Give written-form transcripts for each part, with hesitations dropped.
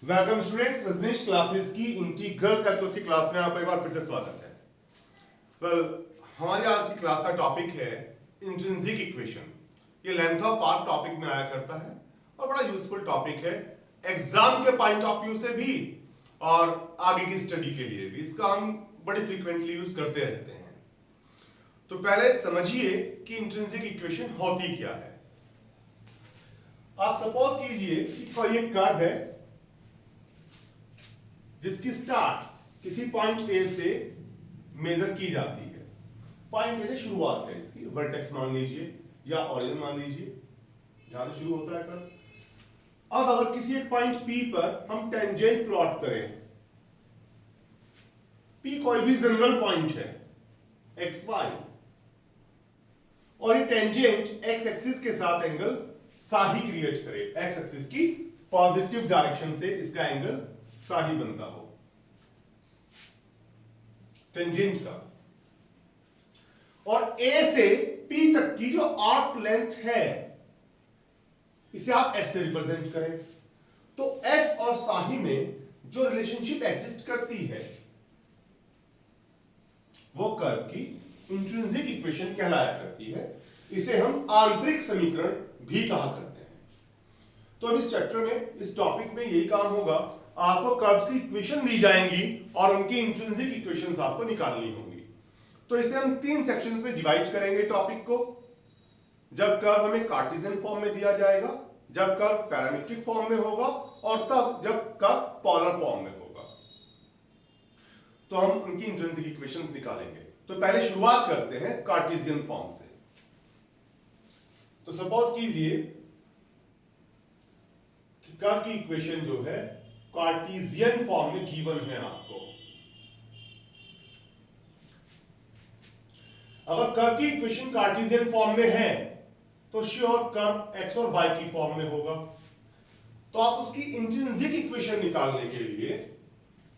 Welcome students, Rajneesh classes की integral calculus की class में आपका एक बार फिर से स्वागत है। हमारी आज की क्लास का टॉपिक है इंट्रिंसिक इक्वेशन। ये लेंथ ऑफ आर्क टॉपिक में आया करता है और बड़ा यूजफुल टॉपिक है एग्जाम के पॉइंट ऑफ व्यू से भी और आगे की स्टडी के लिए भी। इसका हम बड़ी फ्रीक्वेंटली यूज करते रहते हैं। तो पहले समझिए कि इंट्रिंसिक इक्वेशन होती क्या है। आप सपोज कीजिए कि कोई एक कर्व है जिसकी स्टार्ट किसी पॉइंट ए से मेजर की जाती है। पॉइंट ए से शुरुआत है इसकी, वर्टेक्स मान लीजिए या ओरिजिन मान लीजिए, जहां से शुरू होता है कर्व। अब अगर किसी एक पॉइंट पी पर हम टेंजेंट प्लॉट करें, पी कोई भी जनरल पॉइंट है एक्स वाई, और ये टेंजेंट एक्स एक्सिस के साथ एंगल साही क्रिएट करे, एक्स एक्सिस की पॉजिटिव डायरेक्शन से इसका एंगल साही बनता हो टेंजेंट का। और ए से पी तक की जो आर्क लेंथ है इसे आप एस से रिप्रेजेंट करें, तो एस और साही में जो रिलेशनशिप एग्जिस्ट करती है वो कर्व की इंट्रिंसिक इक्वेशन कहलाया करती है। इसे हम आंतरिक समीकरण भी कहा करते हैं। तो अब इस चैप्टर में, इस टॉपिक में यही काम होगा, आपको कर्व्स की इक्वेशन दी जाएंगी और उनकी इंट्रिंसिक इक्वेशंस आपको निकालनी होंगी। तो इसे हम 3 सेक्शंस में डिवाइड करेंगे टॉपिक को। जब कर्व हमें कार्टेशियन फॉर्म में दिया जाएगा, जब कर्व पैरामीट्रिक फॉर्म में होगा, और तब जब कर्व पोलर फॉर्म में होगा, तो हम उनकी इंट्रिंसिक इक्वेशंस निकालेंगे। तो पहले शुरुआत करते हैं कार्टेशियन फॉर्म से। तो सपोज कीजिए कि कर्व की इक्वेशन जो है कार्टेशियन फॉर्म में गिवन है आपको। अगर कर्व की इक्वेशन कार्टेशियन फॉर्म में है तो श्योर कर्व एक्स और वाई की फॉर्म में होगा। तो आप उसकी इंट्रिंसिक इक्वेशन निकालने के लिए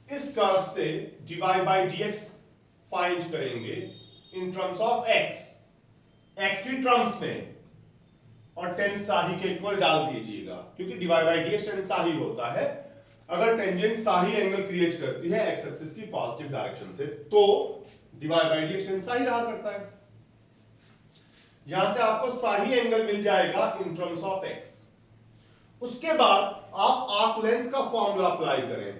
इस कर्व से dy बाई dx फाइंड करेंगे इन टर्म्स ऑफ x, x की टर्म्स में, और टेन साही के इक्वल डाल दीजिएगा, क्योंकि dy बाई dx टेन साही होता है। अगर टेंजेंट साही एंगल क्रिएट करती है एक्स एक्सिस की पॉजिटिव डायरेक्शन से, तो dy बाई dx टेन साही रहा करता है। यहां से आपको साही एंगल मिल जाएगा इन टर्म्स ऑफ x। उसके बाद आप आर्क लेंथ का फॉर्मूला अप्लाई करें।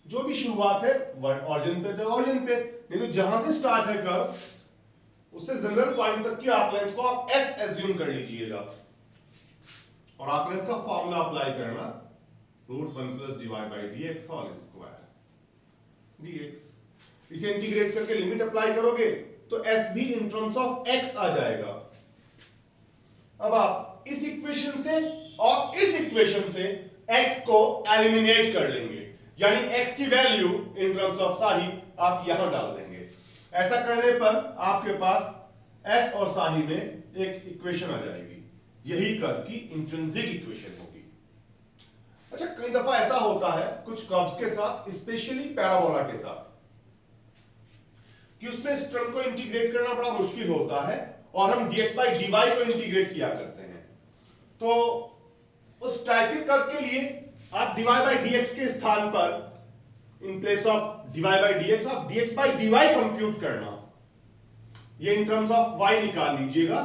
जो भी शुरुआत है ऑरिजिन पे तो ऑरिजिन पे, नहीं तो जहां से स्टार्ट है कर्व उससे जनरल पॉइंट तक की आर्क लेंथ को आप s एज्यूम कर लीजिएगा, और आर्क लेंथ का फॉर्मूला अप्लाई करना √1 plus dy by dx whole square dx। इसे इंटीग्रेट करके लिमिट अप्लाई करोगे तो s भी इन टर्म्स ऑफ x आ जाएगा। अब आप इस इक्वेशन से और इस इक्वेशन से x को एलिमिनेट कर लेंगे, यानी x की वैल्यू इन टर्म्स ऑफ साही आप यहां डाल देंगे। ऐसा करने पर आपके पास s और साही में एक इक्वेशन आ जाएगी, यही कर्व की इंट्रिंसिक इक्वेशन होगी। अच्छा, कई दफा ऐसा होता है कुछ कर्व्स के साथ, स्पेशली पैराबोला के साथ, कि उसमें इस टर्म को इंटीग्रेट करना बड़ा मुश्किल होता है और हम dx बाई dy को इंटीग्रेट किया करते हैं। तो उस टाइपिक कर्व के लिए आप dy बाई dx के स्थान पर, in place of dy by dx, आप dx बाई dy कंप्यूट करना, ये इन टर्म्स ऑफ y निकाल लीजिएगा।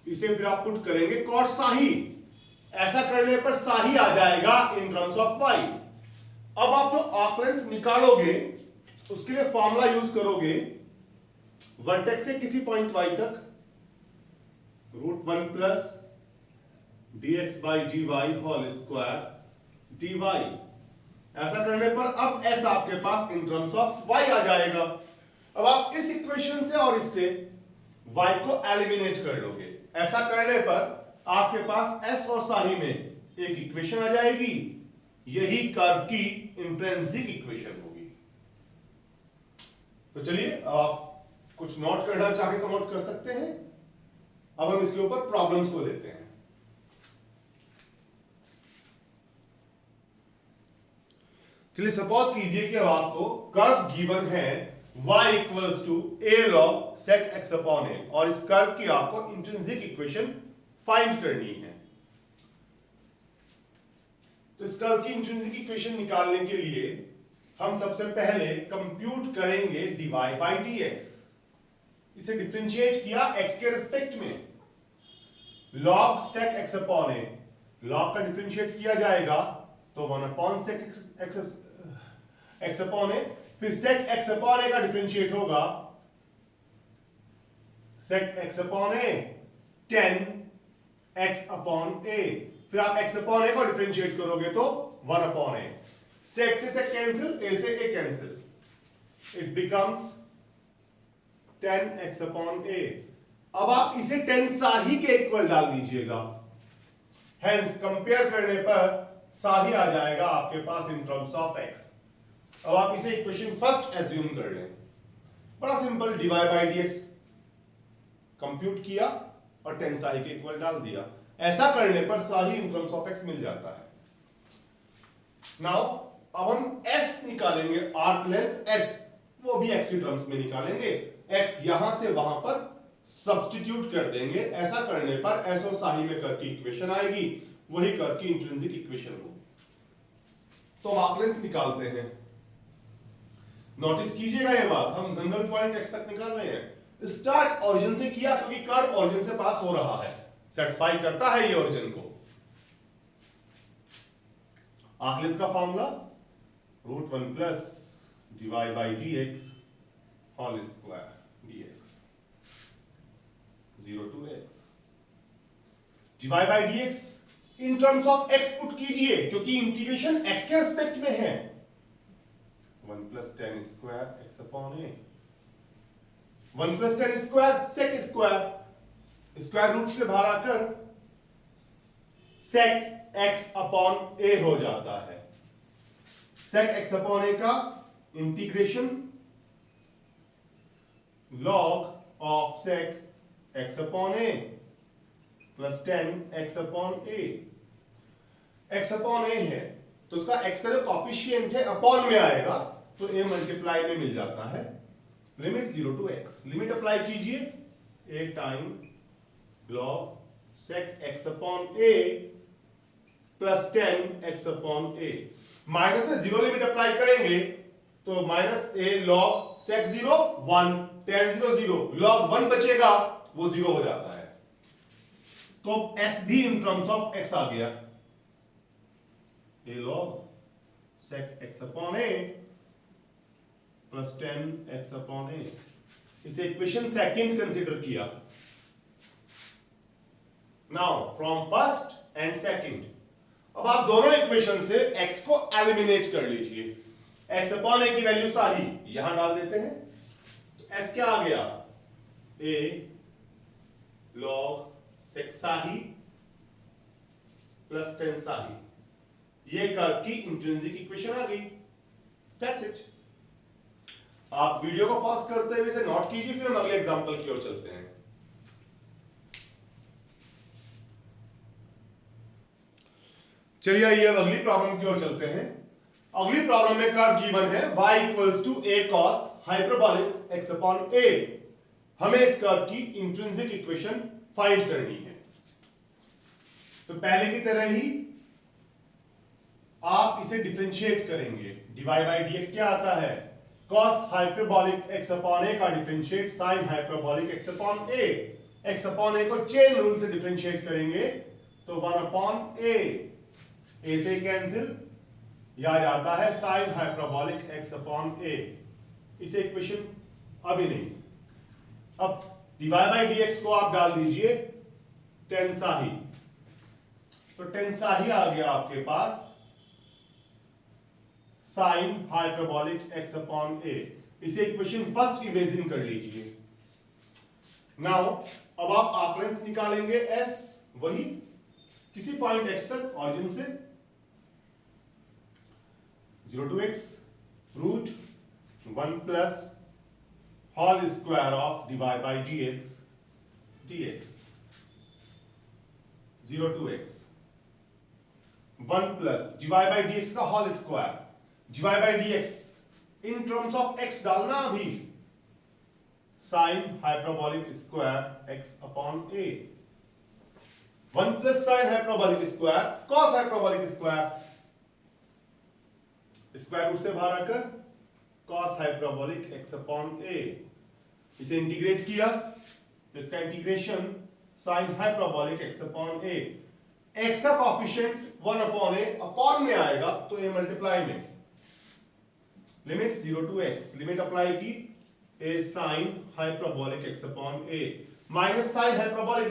इसे फिर आप पुट करेंगे कॉट साही। ऐसा करने पर साही आ जाएगा इन टर्म्स ऑफ y। अब आप जो आर्क लेंथ निकालोगे उसके लिए फॉर्मूला यूज करोगे, वर्टेक्स से किसी पॉइंट y तक √1 plus dx by dy whole square dy। ऐसा करने पर अब s आपके पास इन टर्म्स ऑफ y आ जाएगा। अब आप इस इक्वेशन से और इससे y को एलिमिनेट कर लोगे। ऐसा करने पर आपके पास s और साही में एक इक्वेशन आ जाएगी, यही कर्व की इंट्रिंसिक इक्वेशन होगी। तो चलिए, आप कुछ नोट करना चाहे तो नोट कर सकते हैं। अब हम इसके ऊपर प्रॉब्लम्स को लेते हैं। चलिए, सपोज कीजिए कि अब आपको कर्व गिवन है y equals to a log sec x upon a, और इस कर्व की आपको इंट्रिंसिक इक्वेशन फाइंड करनी है। तो इस कर्व की इंट्रिंसिक इक्वेशन निकालने के लिए हम सबसे पहले कंप्यूट करेंगे dy बाई dx। इसे डिफरेंशिएट किया x के रिस्पेक्ट में, log sec x upon a, log का डिफरेंशिएट किया जाएगा तो 1 upon sec x upon a, फिर sec x अपॉन a का डिफरेंशिएट होगा sec x upon a 10 x upon a, फिर आप x अपॉन a को डिफरेंशिएट करोगे तो 1 अपॉन a, sec से sec कैंसिल, a से a cancel, it becomes 10x upon a। अब आप इसे 10 साही के इक्वल डाल दीजिएगा, हेंस कंपेयर करने पर साही आ जाएगा आपके पास इन टर्म्स ऑफ x। अब आप इसे इक्वेशन फर्स्ट एज्यूम कर लें, बड़ा simple, dy by dx compute किया और 10 साही के इक्वल डाल दिया। ऐसा करने पर साही इन टर्म्स ऑफ x मिल जाता है। नाउ अब हम s निकालेंगे, आर्क लेंथ s, वो भी x की टर्म्स में निकालेंगे, x यहां से वहां पर सब्स्टिट्यूट कर देंगे। ऐसा करने पर s और साही में कर्व की इक्वेशन आएगी, वही कर्व की इंट्रिंसिक इक्वेशन होगी। तो आर्क लेंथ निकालते हैं। नोटिस कीजिएगा ये बात, हम जनरल पॉइंट x तक निकाल रहे हैं। स्टार्ट ओरिजिन से किया क्योंकि कर्व ओरिजिन से पास हो रहा है, सेटिस्फाई करता है ये ओरिजिन को। आर्क लेंथ का formula √1 plus dy by dx whole square dx 0 to x। dy by dx in terms of x put कीजिए क्योंकि इंटीग्रेशन x के रिस्पेक्ट में है। 1 plus 10 square x upon a, 1 plus 10 square sec square, square root से बाहर आकर sec x upon a हो जाता है। sec x अपॉन a का integration log of sec x upon a plus 10 x upon a। x upon a है तो उसका x का जो कॉफिशिएंट है अपॉन में आएगा तो a मल्टीप्लाई में मिल जाता है। Limit 0 to x, limit apply कीजिए, a time log sec x upon a plus 10 x upon a। Minus में 0 लिमिट अप्लाई करेंगे तो minus a log sec 0 1, tan 0 0, log 1 बचेगा वो 0 हो जाता है। तो s भी इन टर्म्स ऑफ x आ गया, a log sec x upon a plus 10 x upon a। इसे इक्वेशन सेकंड कंसीडर किया। Now from first and second, अब आप दोनों इक्वेशन से x को एलिमिनेट कर लीजिए। x अपॉन a की वैल्यू साही यहां डाल देते हैं, तो s क्या आ गया, a log sec साही प्लस 10 साही। ये कर्व की इंट्रिंसिक इक्वेशन आ गई। That's it. आप वीडियो को पॉज करते हुए इसे नोट कीजिए, फिर हम अगले एग्जांपल की ओर चलते हैं। चलिए आइए अब अगली प्रॉब्लम की ओर चलते हैं। अगली प्रॉब्लम में कर्व गिवन है y equals to a cos hyperbolic x upon a। हमें इस कर्व की इंट्रिंसिक इक्वेशन फाइंड करनी है। तो पहले की तरह ही आप इसे डिफरेंशिएट करेंगे। dy बाई dx क्या आता है, cos hyperbolic x upon a का differentiate sin hyperbolic x upon a। x upon a को चेन रूल से डिफरेंशिएट करेंगे तो 1 अपॉन a, a से कैंसिल, या जाता है sin hyperbolic x upon a। इसे इक्वेशन अभी नहीं। अब dy बाई dx को आप डाल दीजिए 10 साही, तो 10 साही आ गया आपके पास sin hyperbolic x upon a। इसे इक्वेशन फर्स्ट इमेजिन कर लीजिए। नाउ अब आप आर्क लेंथ निकालेंगे s, वही किसी पॉइंट x तक ऑरिजिन से 0 to x root 1 plus whole square of dy by dx dx 0 to x 1 plus dy by dx का whole square, dy by dx in terms of x डालना अभी, sin hyperbolic square x upon a 1 plus sin hyperbolic square cos hyperbolic square square root से बाहर आकर cos hyperbolic x upon a, इसे integrate किया तो इसका integration sin hyperbolic x upon a, x का कॉफिशिएंट 1 अपॉन a अपॉन में आएगा तो a मल्टीप्लाई में, limit 0 to x, limit apply की a sin hyperbolic x upon a minus sin hyperbolic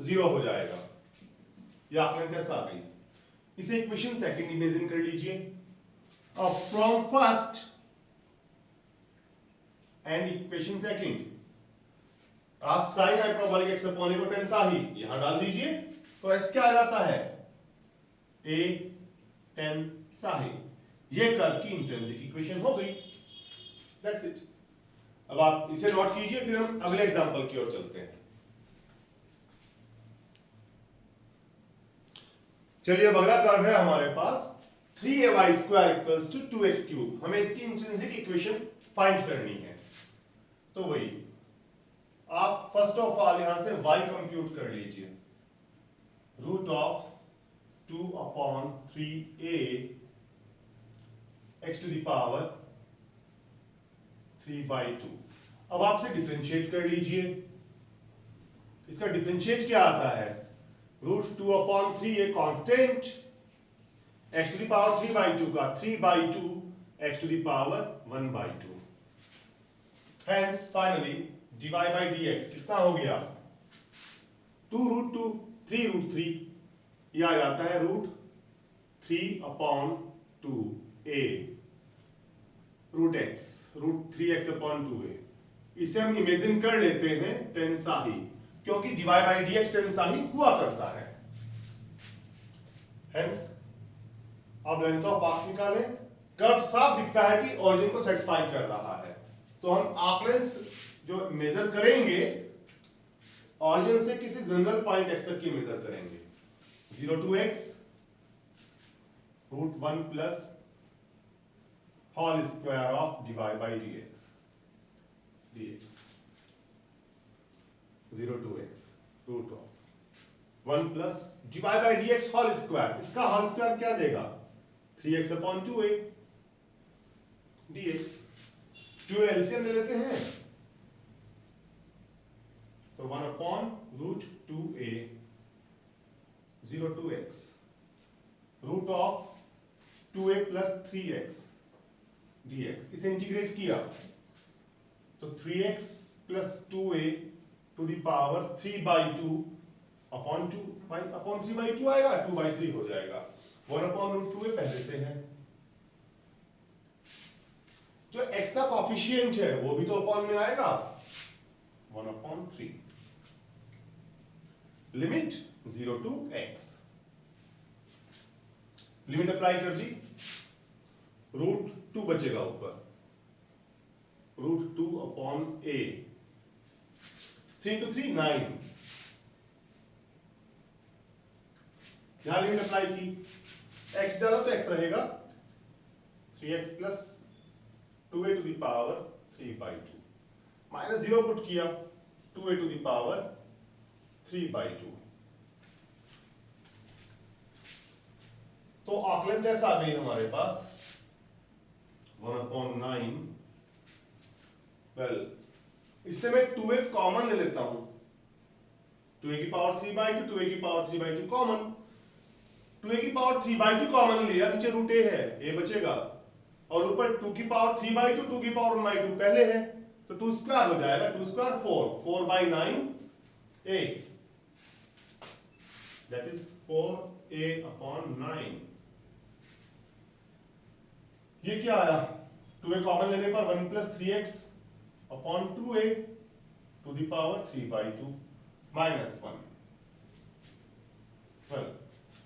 0 हो जाएगा। ये आकलन कैसा आ गई, इसे इक्वेशन सेकंड इमेजिन कर लीजिए। अब from first and equation second आप sin hyperbolic x upon a को टेन साही यहां डाल दीजिए तो s क्या आ जाता है, a टेन साही। ये कर्व की इंट्रिंसिक इक्वेशन हो गई, दैट्स इट। अब आप इसे नोट कीजिए, फिर हम अगले एग्जांपल की ओर चलते हैं। चलिए अब अगला कर्व है हमारे पास 3ay square equals to 2x cube. हमें इसकी इंट्रिंसिक इक्वेशन फाइंड करनी है। तो वही आप फर्स्ट ऑफ ऑल यहां से y कंप्यूट कर लीजिए, root of 2 upon 3a x to the power 3/2। अब आपसे डिफरेंशिएट कर लीजिए, इसका डिफरेंशिएट क्या आता है, root 2 upon 3a constant x to the power 3/2 का 3/2 x to the power 1/2। Hence finally dy by dx कितना हो गया, 2 रूट 2 3 रूट 3, यह आ जाता है root 3 upon 2a root x, root 3x upon 2a। इसे हम इमेजिन कर लेते हैं टेन साही, क्योंकि dy by dx टेन साही हुआ करता है। हेंस अब लेंथ ऑफ आर्क निकालें, कर्व साफ दिखता है कि ओरिजिन को सेटिस्फाई कर रहा है, तो हम आर्क लेंथ जो मेजर करेंगे ओरिजिन से किसी जनरल पॉइंट x तक की मेजर करेंगे, 0 to x root 1 plus whole square of dy by dx 0 to x root of 1 plus dy by dx whole square, इसका होल स्क्वायर क्या देगा, 3x upon 2a dx। 2a LCM ले लेते हैं तो 1 upon root 2a 0 to x root of 2a plus 3x dx। इसे integrate किया तो 3x plus 2a to the power 3/2 upon 2 upon 3/2 आएगा, 2/3 हो जाएगा। 1 अपॉन रूट 2a पहले से है, जो x का कॉफिशिएंट है वो भी तो अपॉन में आएगा, 1 upon 3। Limit 0 to x, limit apply कर दी, रूट 2 बचेगा ऊपर, रूट 2 अपॉन a, 3 to 3 9, यहां लिमिट अप्लाई की, x डाला तो x रहेगा 3x plus 2a to the power 3/2, minus 0 put किया 2a टू द पावर 3/2। तो आकलन कैसा आ गई हमारे पास, 1 अपॉन 9। वेल इससे मैं 2a कॉमन ले लेता हूं, 2a की पावर 3/2, 2a की पावर 3/2 कॉमन, 2a की पावर 3/2 कॉमन लिया, नीचे रूट a है, a बचेगा, और ऊपर 2 की पावर 3/2, 2 की पावर 1/2 पहले है, तो 2 स्क्वायर हो जाएगा, 2 square 4/9 a, that is 4a upon 9। ये क्या आया, 2a कॉमन लेने पर 1 plus 3x upon 2a to the power 3/2 minus 1।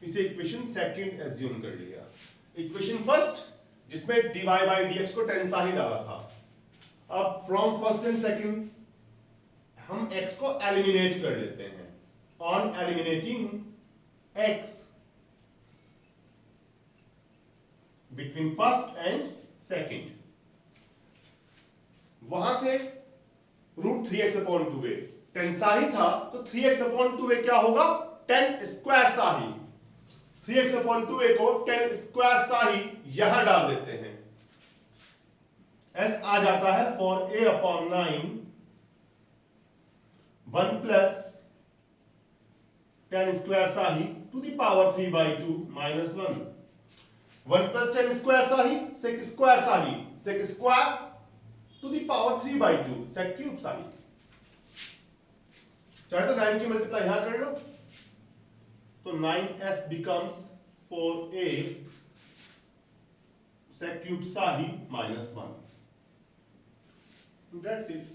इसे इक्वेशन सेकंड एज्यूम कर लिया। इक्वेशन फर्स्ट जिसमें dy by dx को टेन सा ही डाला था, अब फ्रॉम फर्स्ट एंड सेकंड हम x को एलिमिनेट कर लेते हैं। On eliminating x between first and second, वहां से root 3x upon 2a, ten सा ही था तो 3x अपॉन 2a क्या होगा, 10 स्क्वायर सा ही, 3x/2a को tan स्क्वायर साही यहां डाल देते हैं। s आ जाता है for a/9 1 plus tan square psi to the power 3/2 minus 1 1 plus tan square psi sec square psi sec square to the power 3/2 sec cube psi. चाहे तो 9 की मल्टीप्लाई यहां कर लो तो 9s becomes 4a sec cube psi minus 1। That's it।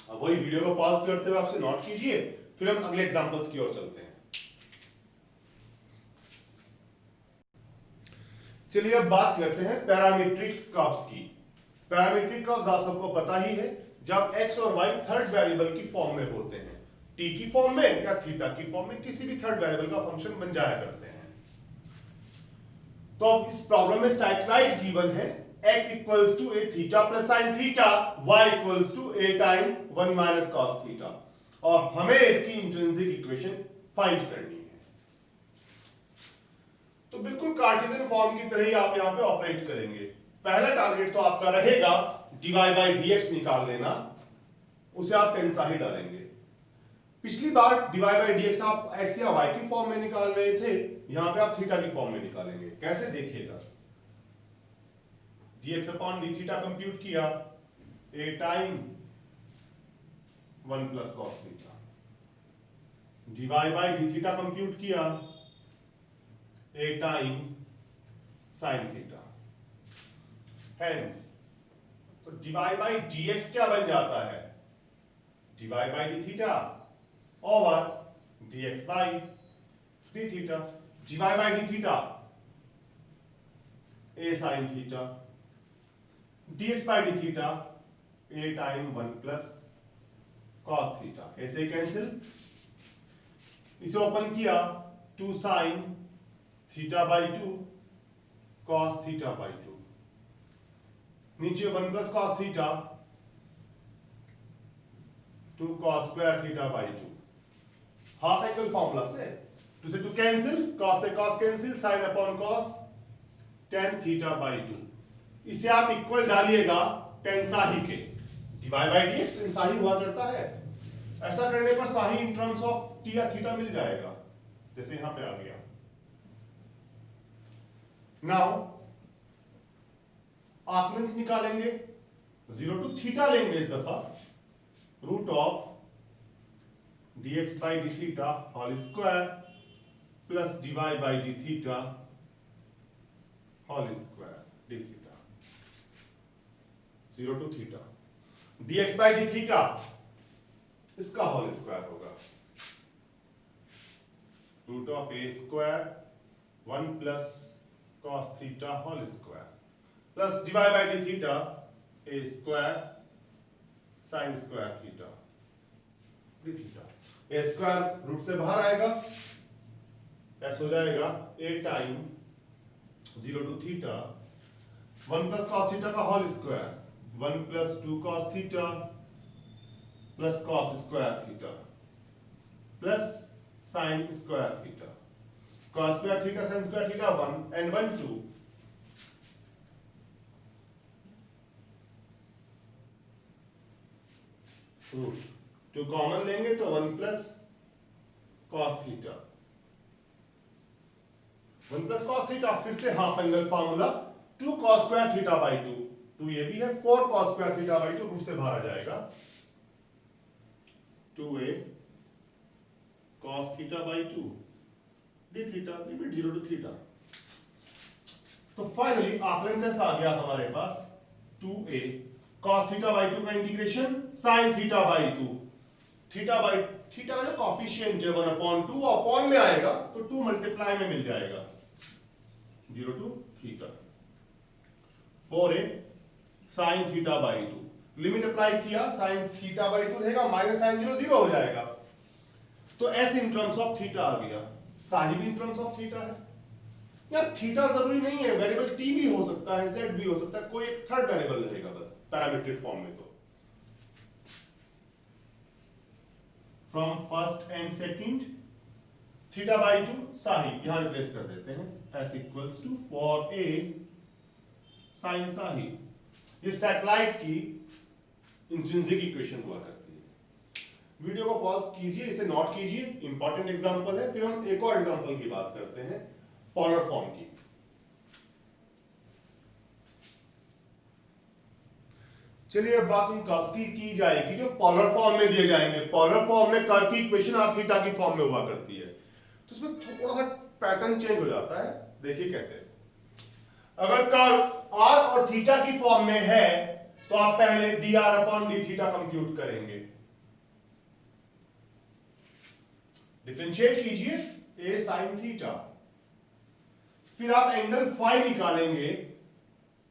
अब वही video को pause करते हुए आपसे नोट कीजिए, फिर हम अगले एग्जांपल्स की ओर चलते हैं। चलिए अब बात करते हैं पैरामीट्रिक कर्व्स की। पैरामीट्रिक कर्व्स आप सबको पता ही है, जब x और y थर्ड वेरिएबल की फॉर्म में होते हैं, t की फॉर्म में या थीटा की फॉर्म में, किसी भी थर्ड वेरिएबल का फंक्शन बन जाया करते हैं। तो अब इस प्रॉब्लम में साइक्लॉइड गिवन है x equals to a theta plus sine theta, y equals to a time 1 minus cos theta, और हमें इसकी इंट्रिंसिक इक्वेशन फाइंड करनी है। तो बिल्कुल कार्टेशियन फॉर्म की तरह ही आप यहां पे ऑपरेट करेंगे। पहला टारगेट तो आपका रहेगा dy बाई dx निकाल लेना, उसे आप tan साही डालेंगे। पिछली बार dy बाई dx आप x या y की फॉर्म में निकाल रहे थे, यहां पे आप थीटा की फॉर्म में निकालेंगे। कैसे देखिएगा, dx upon d theta compute किया, a time 1 plus cos theta, dy by d theta compute किया, a time sine theta. Hence तो dy बाई dx क्या बन जाता है, dy by d theta over dx by d theta. dy by d theta a sine theta, dx by d theta a time 1 plus cos theta. ऐसे cancel, इसे open किया, 2 sine theta by 2 cos theta by 2, नीचे 1 plus cos theta 2 cos square theta by 2। Half angle formula से 2 से 2 cancel, cos से cos cancel, sine upon cos tan theta by 2। इसे आप equal डालिएगा tan साही के, dy बाई dx tan साही हुआ करता है। ऐसा करने पर साही इन टर्म्स ऑफ t या थीटा मिल जाएगा, जैसे यहां पे आ गया। नाउ आर्क लेंथ निकालेंगे, 0 टू थीटा लेंगे इस दफा, root of dx by d theta whole square plus dy by d theta whole square d theta, 0 to theta, dx by d theta इसका होल स्क्वायर होगा, root of a square 1 plus cos theta whole square plus dy by d theta a square sin square theta d theta. a square root से बाहर आएगा, s हो जाएगा a time 0 to theta 1 plus cos theta का whole square 1 plus 2 cos theta plus cos square theta plus sin square theta, cos square theta sin square theta 1 and 1 2, रूट 2 common लेंगे तो 1 plus cos theta, 1 plus cos theta, फिर से half angle formula 2 cos square theta by 2, 2 ये भी है, 4 cos square theta by 2 root से बाहर आ जाएगा, 2a cos theta by 2 d theta, limit 0 to theta. तो फाइनली आर्क लेंथ ऐसा आ गया हमारे पास 2a cos थीटा बाई 2 का integration sin theta by 2, theta का जो कॉफिशिएंट है 1/2 अपॉन में आएगा तो 2 मल्टीप्लाई में मिल जाएगा, 0 to theta, 4a sin theta by 2, limit apply किया, sin थीटा बाई 2 रहेगा, माइनस sin 0 0 हो जाएगा, तो s in terms of theta आ गया, साही भी इन टर्म्स ऑफ थीटा है। या थीटा जरूरी नहीं है, वेरिएबल t भी हो सकता है, z भी हो सकता है, कोई एक थर्ड वेरिएबल रहेगा बस पैरामीट्रिक फॉर्म में। तो from first and second theta by 2 psi यहां रिप्लेस कर देते हैं, s equals to 4a sine psi. ये सैटेलाइट की इंट्रिंसिक इक्वेशन हुआ करती है। वीडियो को पॉज कीजिए, इसे नोट कीजिए, इंपॉर्टेंट एग्जांपल है। फिर हम एक और एग्जांपल की बात करते हैं, पोलर फॉर्म की। चलिए अब बात उन कर्व्स की जाएगी जो पोलर फॉर्म में दिए जाएंगे। पोलर फॉर्म में कर्व की इक्वेशन r थीटा की फॉर्म में हुआ करती है, तो इसमें थोड़ा सा पैटर्न चेंज हो जाता है। देखिए कैसे। अगर कर्व r और थीटा की फॉर्म में है तो आप पहले dr upon d theta compute करेंगे, डिफरेंशिएट कीजिए a sin थीटा, फिर आप एंगल फाई निकालेंगे।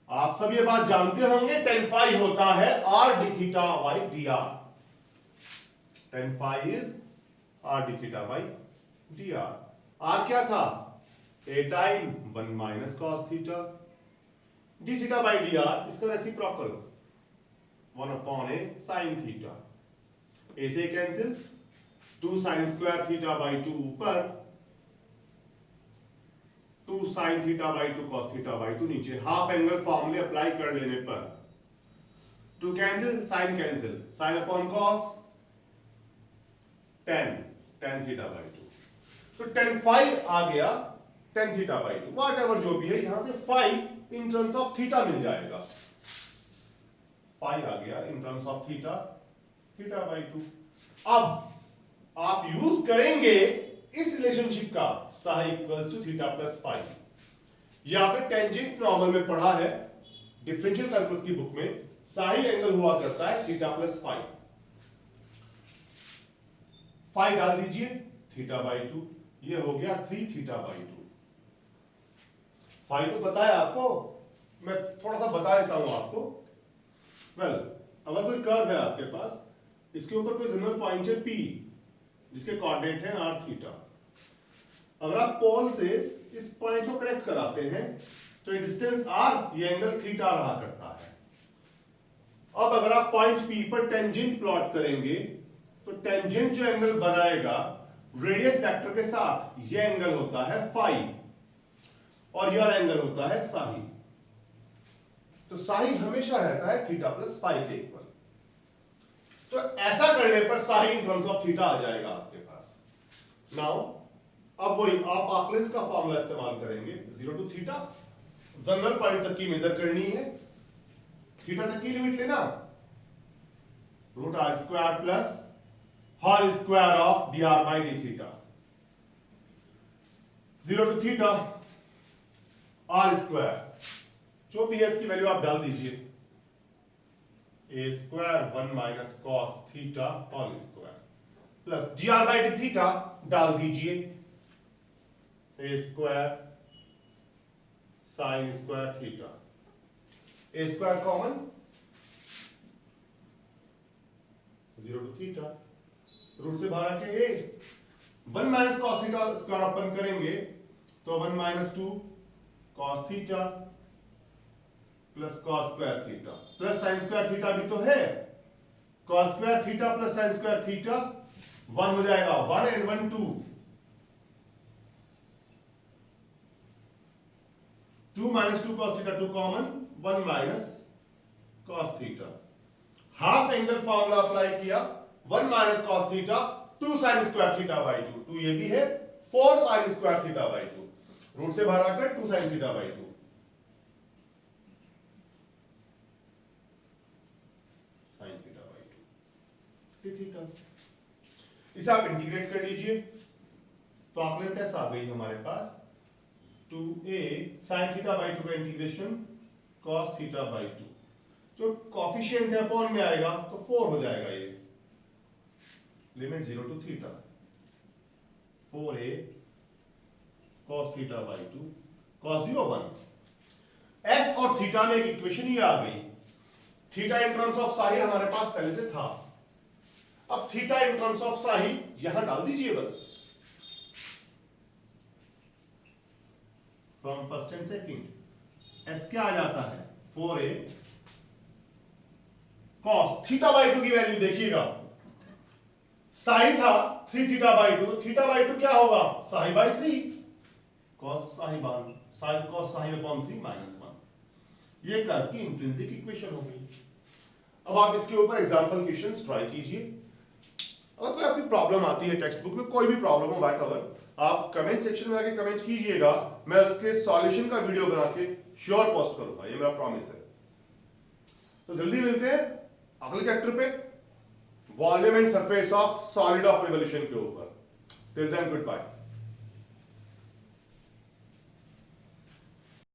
आप सब ये बात जानते होंगे, tan फाई होता है r d theta by dr। tan phi is r d theta by dr। r क्या था? a time 1 minus cos theta, d theta by dr इसका reciprocal 1 upon a sin theta. a से cancel, 2 sin square theta by 2 ऊपर, 2 sin theta by 2 cos theta by 2 नीचे। Half angle फॉर्मूले apply कर लेने पर 2 cancel, sin cancel, sin upon cos, tan theta by 2। तो tan phi आ गया tan थीटा बाई 2, व्हाटएवर जो भी है, यहां से phi in terms of theta मिल जाएगा। फाई आ गया in terms of theta, theta by 2। अब आप यूज करेंगे इस रिलेशनशिप का, psi equals to theta plus phi. ये आपने टेंजेंट नॉर्मल में पढ़ा है, डिफरेंशियल कैलकुलस की बुक में। साई एंगल हुआ करता है थीटा प्लस फाई। फाई डाल दीजिए, थीटा बाई 2, ये हो गया 3 थीटा बाई 2। फाई तो पता है आपको, मैं थोड़ा सा बता देता हूं आपको। वेल, अगर कोई कर्व है आपके पास, इसके ऊपर कोई जनरल पॉइंट है P, जिसके कोऑर्डिनेट है r थीटा। अगर आप पोल से इस पॉइंट को कनेक्ट कराते हैं तो ये डिस्टेंस r, ये एंगल थीटा रहा करता है। अब अगर आप पॉइंट P पर टेंजेंट प्लॉट करेंगे तो टेंजेंट जो एंगल बनाएगा रेडियस वेक्टर के साथ, ये एंगल होता है फाई और यह एंगल होता है साही। तो साही हमेशा रहता है थीटा प्लस फाई के इक्वल। तो ऐसा करने पर साही इन टर्म्स ऑफ थीटा आ जाएगा आपके पास। नाउ अब वही आप आर्क लेंथ का फॉर्मूला इस्तेमाल करेंगे, 0 टू थीटा, जनरल पॉइंट तक की मेजर करनी है, थीटा तक की लिमिट लेना, root r square plus whole square of dr by d theta, 0 to theta r square, जो भी है इसकी वैल्यू आप डाल दीजिए, a square 1 minus cos theta whole square plus dr by d theta डाल दीजिए, a square sine square theta, a square common, 0 to theta, root से बाहर आके a, 1 minus cos theta square open करेंगे तो 1 minus 2 cos theta plus cos square theta plus sine square theta भी तो है, cos square theta plus sine square theta 1 हो जाएगा, 1 and 1 2, 2 minus 2 cos theta 2 common, 1 minus cos theta. Half angle formula apply किया, 1 minus cos theta 2 sine square theta by 2, 2 ये भी है, 4 sine square theta by 2, root से बाहर आकर 2 sine theta by 2, sine theta by 2 theta. इसे आप integrate कर लीजिए तो आप लेते हैं आ गई हमारे पास 2a sin थीटा बाई 2 का इंटीग्रेशन cos थीटा बाई 2, जो कॉफिशिएंट है अपॉन में आएगा तो 4 हो जाएगा। ये limit 0 to theta, 4a cos theta by 2 cos 0 1। s और थीटा में एक इक्वेशन ही आ गई, theta in terms of psi हमारे पास पहले से था, अब theta in terms of psi यहां डाल दीजिए बस, from first and second. s क्या आ जाता है, 4a cos थीटा बाई 2 की वैल्यू देखिएगा, साई था 3 थीटा बाई 2, थीटा बाई 2 क्या होगा psi by 3, cos psi by Sai cos psi upon 3 minus 1। ये कर्व की इंट्रिंसिक इक्वेशन हो गई। अब आप इसके ऊपर एग्जांपल क्वेश्चंस ट्राई कीजिए। अगर कोई आपकी प्रॉब्लम आती है टेक्स्ट बुक में, कोई भी प्रॉब्लम हो व्हाटएवर, आप कमेंट सेक्शन में आके कमेंट कीजिएगा, मैं उसके सॉल्यूशन का वीडियो बना के श्योर पोस्ट करूंगा, ये मेरा प्रॉमिस है। तो जल्दी मिलते हैं अगले चैप्टर पे, volume and surface of solid of revolution के ऊपर। Till then good bye.